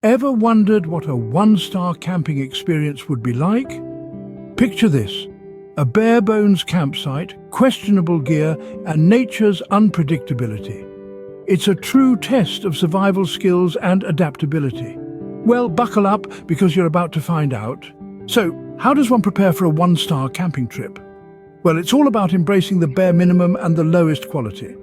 Ever wondered what a one-star camping experience would be like? Picture this: a bare-bones campsite, questionable gear, and nature's unpredictability. It's a true test of survival skills and adaptability. Well, buckle up because you're about to find out. So, how does one prepare for a one-star camping trip? Well, it's all about embracing the bare minimum and the lowest quality.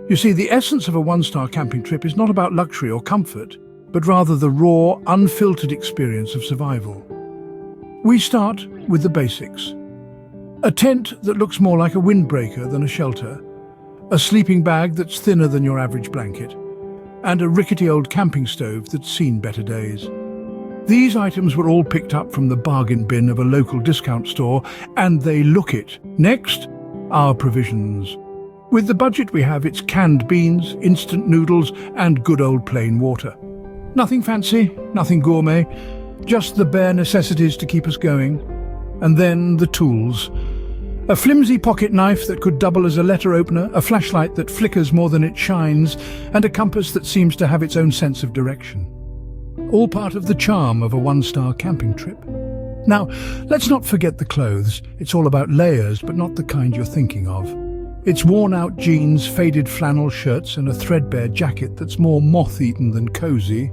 You see, the essence of a one-star camping trip is not about luxury or comfort, but rather the raw, unfiltered experience of survival. We start with the basics. A tent that looks more like a windbreaker than a shelter, a sleeping bag that's thinner than your average blanket, and a rickety old camping stove that's seen better days. These items were all picked up from the bargain bin of a local discount store, and they look it. Next, our provisions. With the budget we have, it's canned beans, instant noodles, and good old plain water. Nothing fancy, nothing gourmet, just the bare necessities to keep us going. And then the tools. A flimsy pocket knife that could double as a letter opener, a flashlight that flickers more than it shines, and a compass that seems to have its own sense of direction. All part of the charm of a one-star camping trip. Now, let's not forget the clothes. It's all about layers, but not the kind you're thinking of. It's worn-out jeans, faded flannel shirts, and a threadbare jacket that's more moth-eaten than cozy.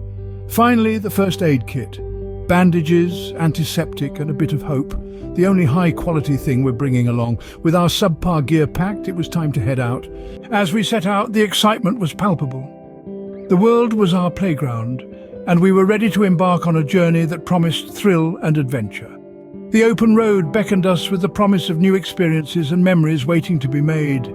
Finally, the first aid kit. Bandages, antiseptic, and a bit of hope. The only high-quality thing we're bringing along. With our subpar gear packed, it was time to head out. As we set out, the excitement was palpable. The world was our playground, and we were ready to embark on a journey that promised thrill and adventure. The open road beckoned us with the promise of new experiences and memories waiting to be made.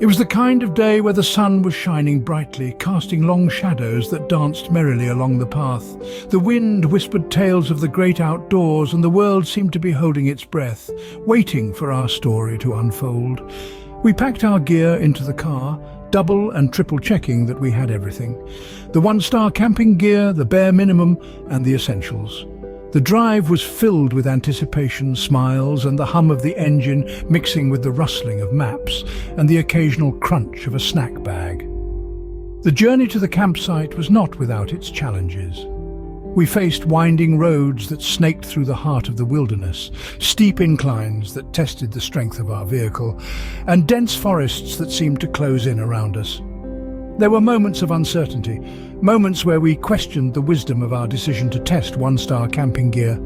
It was the kind of day where the sun was shining brightly, casting long shadows that danced merrily along the path. The wind whispered tales of the great outdoors, and the world seemed to be holding its breath, waiting for our story to unfold. We packed our gear into the car, double and triple checking that we had everything. The one-star camping gear, the bare minimum, and the essentials. The drive was filled with anticipation, smiles, and the hum of the engine mixing with the rustling of maps and the occasional crunch of a snack bag. The journey to the campsite was not without its challenges. We faced winding roads that snaked through the heart of the wilderness, steep inclines that tested the strength of our vehicle, and dense forests that seemed to close in around us. There were moments of uncertainty, moments where we questioned the wisdom of our decision to test one-star camping gear.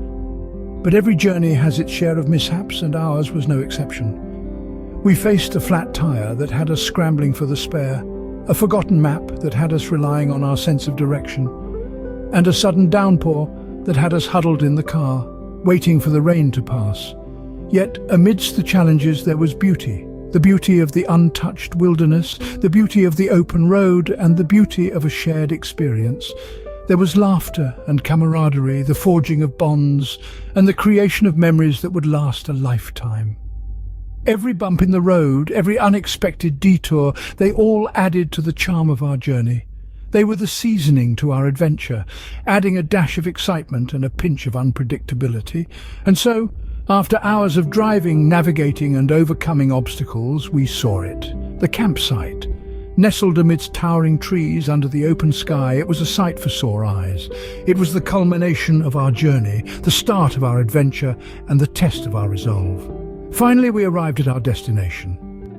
But every journey has its share of mishaps, and ours was no exception. We faced a flat tire that had us scrambling for the spare, a forgotten map that had us relying on our sense of direction, and a sudden downpour that had us huddled in the car, waiting for the rain to pass. Yet amidst the challenges there was beauty. The beauty of the untouched wilderness, the beauty of the open road, and the beauty of a shared experience. There was laughter and camaraderie, the forging of bonds, and the creation of memories that would last a lifetime. Every bump in the road, every unexpected detour, they all added to the charm of our journey. They were the seasoning to our adventure, adding a dash of excitement and a pinch of unpredictability. And so, after hours of driving, navigating, and overcoming obstacles, we saw it. The campsite. Nestled amidst towering trees under the open sky, it was a sight for sore eyes. It was the culmination of our journey, the start of our adventure, and the test of our resolve. Finally, we arrived at our destination.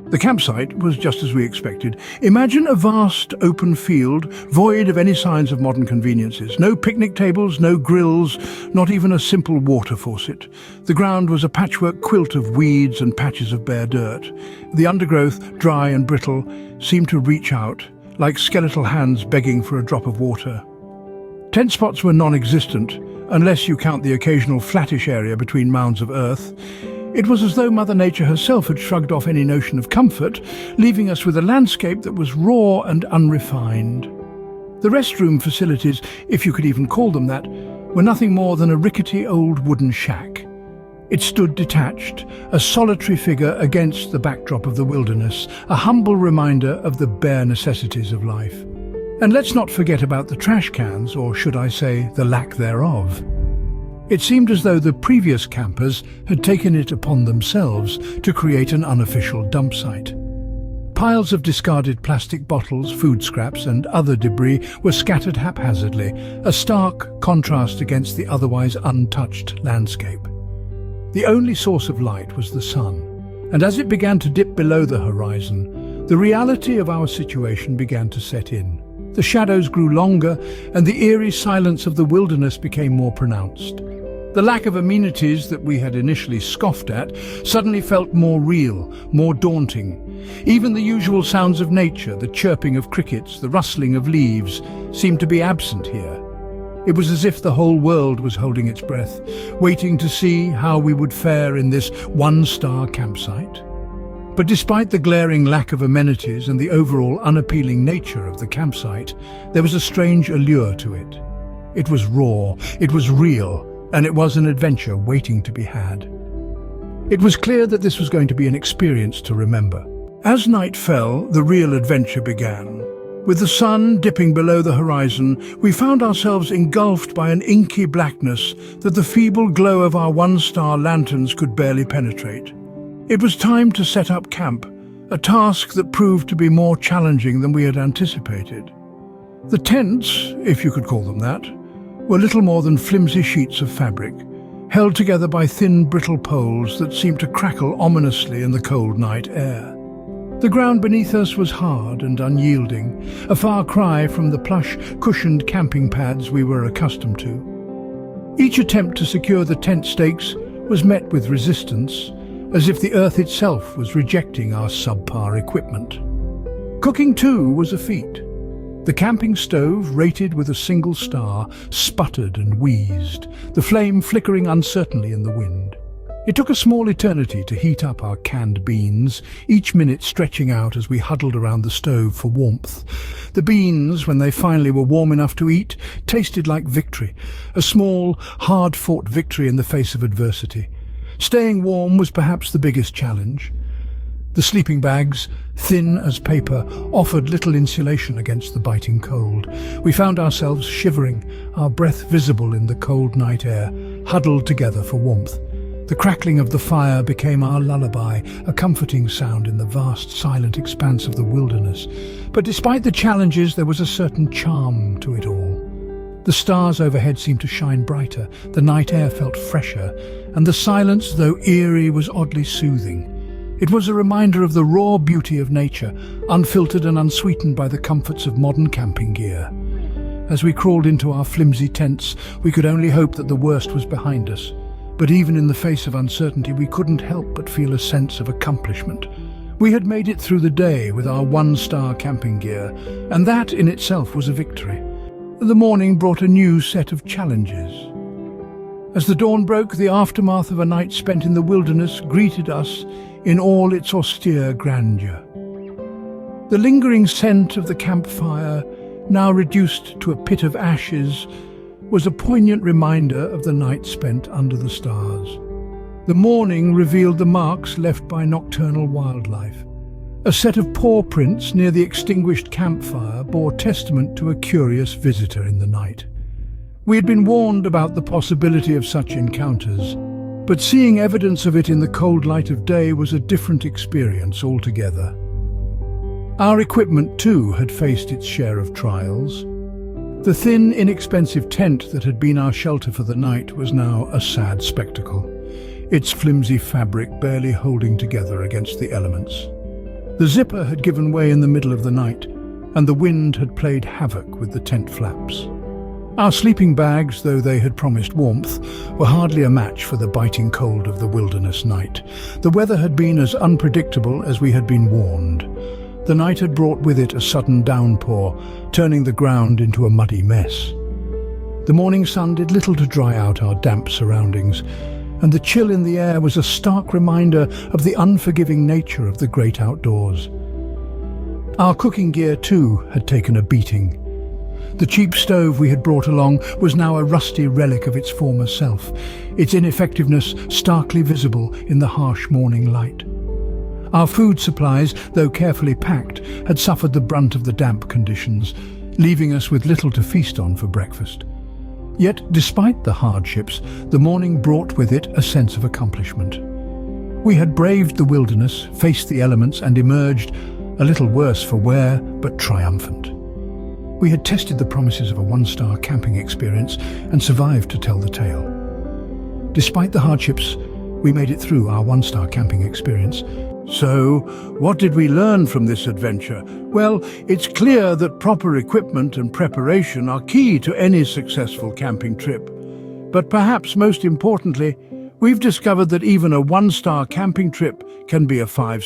The campsite was just as we expected. Imagine a vast open field, void of any signs of modern conveniences. No picnic tables, no grills, not even a simple water faucet. The ground was a patchwork quilt of weeds and patches of bare dirt. The undergrowth, dry and brittle, seemed to reach out, like skeletal hands begging for a drop of water. Tent spots were non-existent, unless you count the occasional flattish area between mounds of earth. It was as though Mother Nature herself had shrugged off any notion of comfort, leaving us with a landscape that was raw and unrefined. The restroom facilities, if you could even call them that, were nothing more than a rickety old wooden shack. It stood detached, a solitary figure against the backdrop of the wilderness, a humble reminder of the bare necessities of life. And let's not forget about the trash cans, or should I say, the lack thereof. It seemed as though the previous campers had taken it upon themselves to create an unofficial dump site. Piles of discarded plastic bottles, food scraps, and other debris were scattered haphazardly, a stark contrast against the otherwise untouched landscape. The only source of light was the sun, and as it began to dip below the horizon, the reality of our situation began to set in. The shadows grew longer, and the eerie silence of the wilderness became more pronounced. The lack of amenities that we had initially scoffed at suddenly felt more real, more daunting. Even the usual sounds of nature, the chirping of crickets, the rustling of leaves, seemed to be absent here. It was as if the whole world was holding its breath, waiting to see how we would fare in this one-star campsite. But despite the glaring lack of amenities and the overall unappealing nature of the campsite, there was a strange allure to it. It was raw, it was real, and it was an adventure waiting to be had. It was clear that this was going to be an experience to remember. As night fell, the real adventure began. With the sun dipping below the horizon, we found ourselves engulfed by an inky blackness that the feeble glow of our one-star lanterns could barely penetrate. It was time to set up camp, a task that proved to be more challenging than we had anticipated. The tents, if you could call them that, were little more than flimsy sheets of fabric, held together by thin, brittle poles that seemed to crackle ominously in the cold night air. The ground beneath us was hard and unyielding, a far cry from the plush, cushioned camping pads we were accustomed to. Each attempt to secure the tent stakes was met with resistance, as if the earth itself was rejecting our subpar equipment. Cooking, too, was a feat. The camping stove, rated with a single star, sputtered and wheezed, the flame flickering uncertainly in the wind. It took a small eternity to heat up our canned beans, each minute stretching out as we huddled around the stove for warmth. The beans, when they finally were warm enough to eat, tasted like victory, a small, hard-fought victory in the face of adversity. Staying warm was perhaps the biggest challenge. The sleeping bags, thin as paper, offered little insulation against the biting cold. We found ourselves shivering, our breath visible in the cold night air, huddled together for warmth. The crackling of the fire became our lullaby, a comforting sound in the vast, silent expanse of the wilderness. But despite the challenges, there was a certain charm to it all. The stars overhead seemed to shine brighter, the night air felt fresher, and the silence, though eerie, was oddly soothing. It was a reminder of the raw beauty of nature, unfiltered and unsweetened by the comforts of modern camping gear. As we crawled into our flimsy tents, we could only hope that the worst was behind us. But even in the face of uncertainty, we couldn't help but feel a sense of accomplishment. We had made it through the day with our one-star camping gear, and that in itself was a victory. The morning brought a new set of challenges. As the dawn broke, the aftermath of a night spent in the wilderness greeted us in all its austere grandeur. The lingering scent of the campfire, now reduced to a pit of ashes, was a poignant reminder of the night spent under the stars. The morning revealed the marks left by nocturnal wildlife. A set of paw prints near the extinguished campfire bore testament to a curious visitor in the night. We had been warned about the possibility of such encounters, but seeing evidence of it in the cold light of day was a different experience altogether. Our equipment, too, had faced its share of trials. The thin, inexpensive tent that had been our shelter for the night was now a sad spectacle, its flimsy fabric barely holding together against the elements. The zipper had given way in the middle of the night, and the wind had played havoc with the tent flaps. Our sleeping bags, though they had promised warmth, were hardly a match for the biting cold of the wilderness night. The weather had been as unpredictable as we had been warned. The night had brought with it a sudden downpour, turning the ground into a muddy mess. The morning sun did little to dry out our damp surroundings, and the chill in the air was a stark reminder of the unforgiving nature of the great outdoors. Our cooking gear, too, had taken a beating. The cheap stove we had brought along was now a rusty relic of its former self, its ineffectiveness starkly visible in the harsh morning light. Our food supplies, though carefully packed, had suffered the brunt of the damp conditions, leaving us with little to feast on for breakfast. Yet, despite the hardships, the morning brought with it a sense of accomplishment. We had braved the wilderness, faced the elements, and emerged A little worse for wear, but triumphant. We had tested the promises of a one-star camping experience and survived to tell the tale. Despite the hardships, we made it through our one-star camping experience. So, what did we learn from this adventure? Well, it's clear that proper equipment and preparation are key to any successful camping trip. But perhaps most importantly, we've discovered that even a one-star camping trip can be a 5-star.